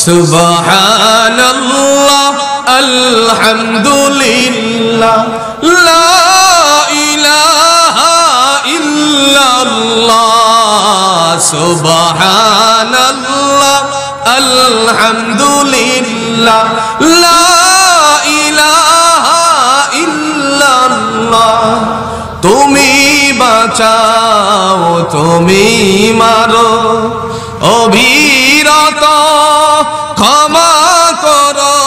সুবহানাল্লাহ আলহামদুলিল্লাহ লা ইলাহা ইল্লাল্লাহ সুবহানাল্লাহ আলহামদুলিল্লাহ লা ইলাহা ইল্লাল্লাহ তুমি বাঁচাও তুমি মারো অবিরত ক্ষমা করো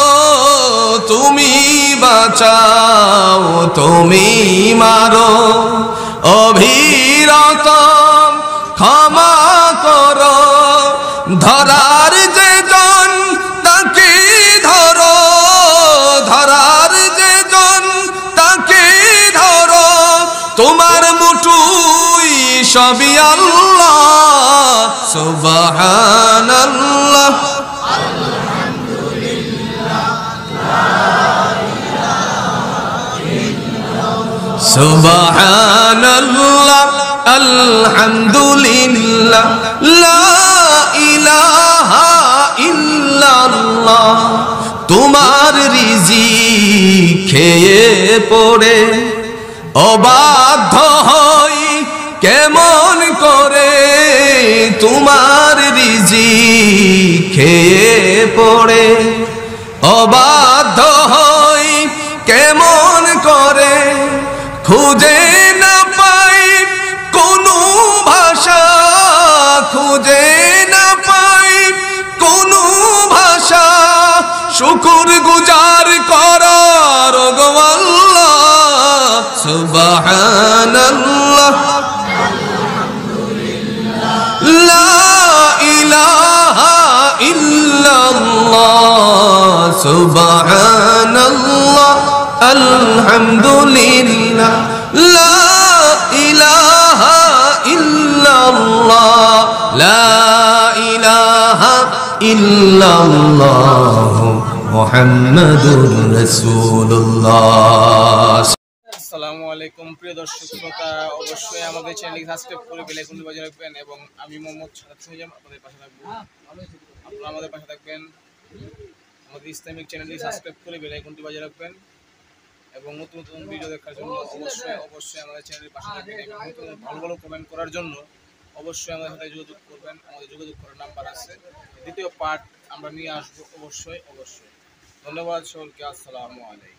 তুমি বাঁচাও তুমি মারো অবিরত ক্ষমা করো ধরার যে জন তাকে ধরো ধরার যে জন তাকে ধরো তোমার মুঠুই সবই আল্লাহ সুবহানাল্লাহ সুবহানাল্লাহ আলহামদুলিল্লাহ লা ইলাহা ইল্লাল্লাহ তোমার রিজিক খেয়ে পড়ে অবাধ্য হই কেমন করে তোমার রিজিক খেয়ে পড়ে অবাধ্য হই কেমন করে খুঁজে না পাই কোনো ভাষা খুঁজে না পাই কোনো ভাষা শুকর গুজার করার গো আল্লাহ সুবহানাল্লাহ লা ইলাহা ইল্লাল্লাহ সুবহানাল্লাহ আলহামদুলিল্লাহ লা ইলাহা ইল্লাল্লাহ লা ইলাহা ইল্লাল্লাহ মুহাম্মাদুর রাসূলুল্লাহ। আসসালামু আলাইকুম প্রিয় দর্শক শ্রোতা, অবশ্যই আমাদের চ্যানেলটি সাবস্ক্রাইব করে বেল আইকনটি বাজিয়ে রাখবেন এবং আমি মোহাম্মদ সাদাত সুজাম আপনাদের পাশে থাকবো। আপনারা আমাদের পাশে থাকবেন, আমাদের ইসলামিক চ্যানেলটি সাবস্ক্রাইব করে বেল আইকনটি বাজিয়ে রাখবেন এবং নতুন নতুন ভিডিও দেখার জন্য অবশ্যই আমাদের চ্যানেলের পাশে থাকবেন এবং নতুন ভালো ভালো কমেন্ট করার জন্য অবশ্যই আমাদের সাথে যোগাযোগ করবেন। আমাদের যোগাযোগ করার নাম্বার আছে, দ্বিতীয় পার্ট আমরা নিয়ে আসবো অবশ্যই। ধন্যবাদ সকলকে, আসসালামু আলাইকুম।